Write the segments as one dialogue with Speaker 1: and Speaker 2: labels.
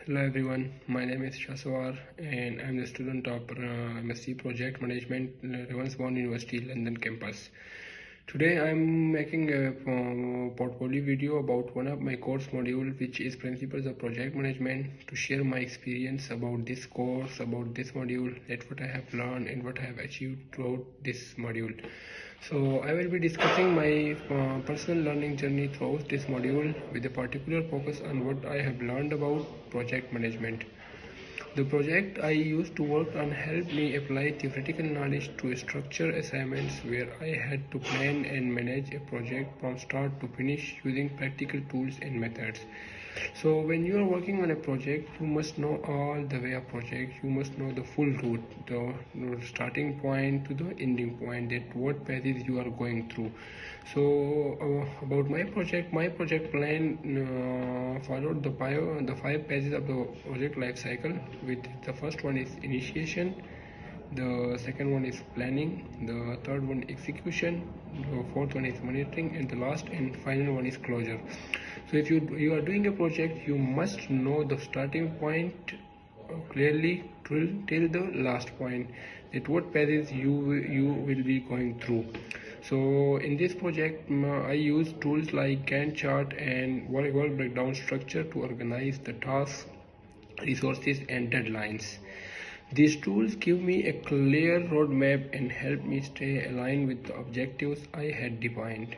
Speaker 1: Hello everyone, my name is Shaswar and I'm the student of MSc Project Management, Ravensbourne University, London campus. Today I'm making a portfolio video about one of my course module, which is Principles of Project Management, to share my experience about this course, about this module, that what I have learned and what I have achieved throughout this module. So I will be discussing my personal learning journey throughout this module with a particular focus on what I have learned about project management. The project I used to work on helped me apply theoretical knowledge to structure assignments where I had to plan and manage a project from start to finish using practical tools and methods. So when you are working on a project, you must know all the way of project. You must know the full route, the starting point to the ending point, that what phases you are going through. So about my project plan followed the five phases of the project life cycle. With the first one is initiation, the second one is planning, the third one execution, the fourth one is monitoring, and the last and final one is closure. So if you are doing a project, you must know the starting point clearly till the last point, that what phases you will be going through. So in this project, I use tools like Gantt chart and work breakdown structure to organize the tasks, resources and deadlines. These tools give me a clear roadmap and help me stay aligned with the objectives I had defined.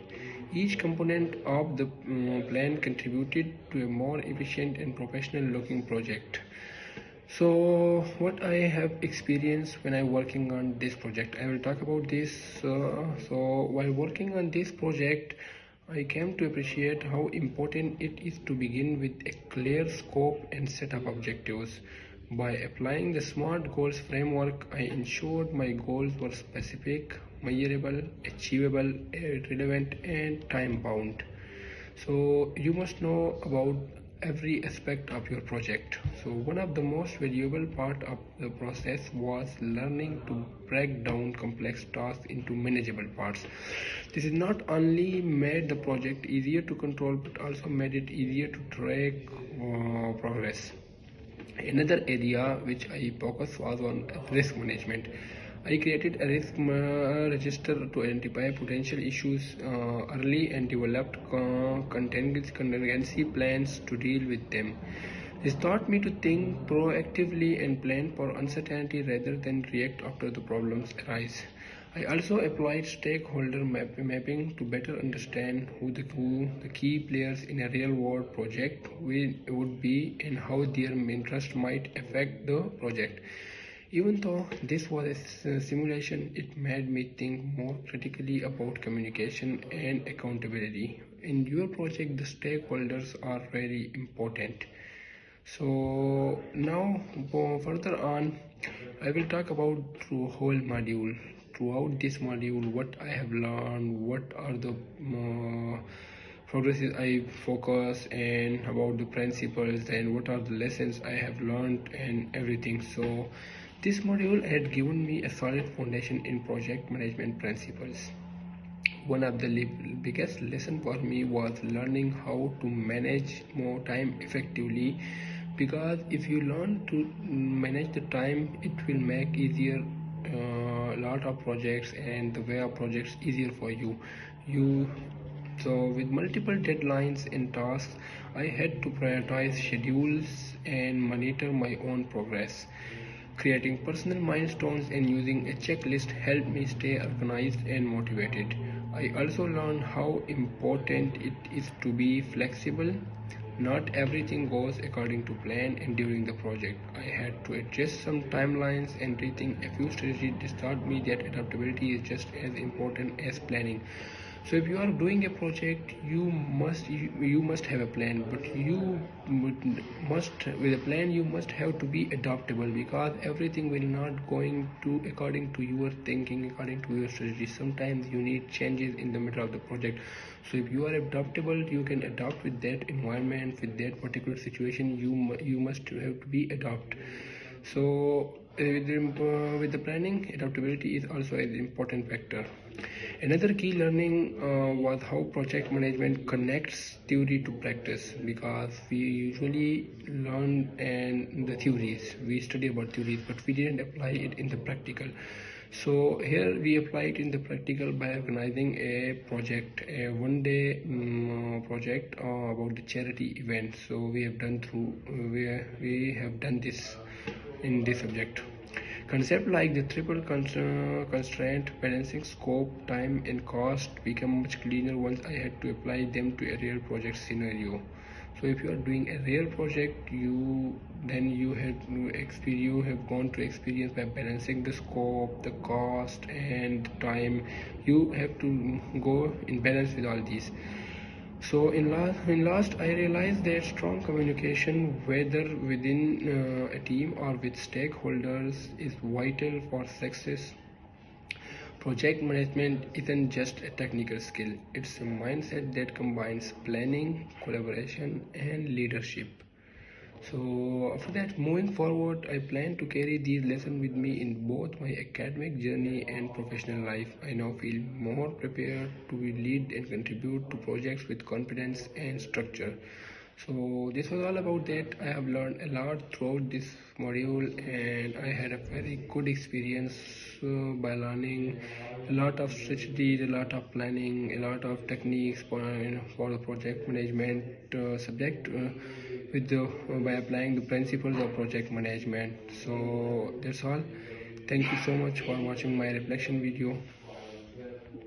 Speaker 1: Each component of the plan contributed to a more efficient and professional looking project. So what I have experienced when I'm working on this project, I will talk about this. So while working on this project, I came to appreciate how important it is to begin with a clear scope and set of objectives. By applying the SMART goals framework, I ensured my goals were specific, measurable, achievable, relevant and time bound. So you must know about every aspect of your project. So one of the most valuable part of the process was learning to break down complex tasks into manageable parts. This has not only made the project easier to control but also made it easier to track progress. Another area which I focused was on risk management. I created a risk register to identify potential issues early and developed contingency plans to deal with them. This taught me to think proactively and plan for uncertainty rather than react after the problems arise. I also applied stakeholder mapping to better understand who the key players in a real-world project would be and how their interests might affect the project. Even though this was a simulation, it made me think more critically about communication and accountability. In your project, the stakeholders are very important. So now further on, I will talk about through whole module. Throughout this module, what I have learned, what are the progresses I focus, and about the principles and what are the lessons I have learned and everything. So this module had given me a solid foundation in project management principles. One of the biggest lessons for me was learning how to manage more time effectively, because if you learn to manage the time, it will make easier lot of projects and the way of projects easier for you. So with multiple deadlines and tasks, I had to prioritize schedules and monitor my own progress. Creating personal milestones and using a checklist helped me stay organized and motivated. I also learned how important it is to be flexible. Not everything goes according to plan, and during the project, I had to adjust some timelines and rethink a few strategies. This taught me that adaptability is just as important as planning. So if you are doing a project, you must have a plan, but with a plan you must have to be adaptable, because everything will not going to according to your thinking, according to your strategy. Sometimes you need changes in the middle of the project. So if you are adaptable, you can adapt with that environment, with that particular situation. You must have to be adapt. So with the planning, adaptability is also an important factor. Another key learning was how project management connects theory to practice, because we usually learn and the theories, we study about theories, but we didn't apply it in the practical. So here we apply it in the practical by organizing a project, a one-day project about the charity event. So we have done we have done this in this subject. Concept like the triple constraint, balancing scope, time and cost become much cleaner once I had to apply them to a real project scenario. So if you are doing a real project, you have gone to experience by balancing the scope, the cost and the time. You have to go in balance with all these. So in last, I realized that strong communication, whether within a team or with stakeholders, is vital for success. Project management isn't just a technical skill; it's a mindset that combines planning, collaboration, and leadership. So after that, moving forward, I plan to carry these lessons with me in both my academic journey and professional life. I now feel more prepared to lead and contribute to projects with confidence and structure. So this was all about that. I have learned a lot throughout this module, and I had a very good experience by learning a lot of strategies, a lot of planning, a lot of techniques for the project management subject with the by applying the principles of project management. So that's all. Thank you so much for watching my reflection video.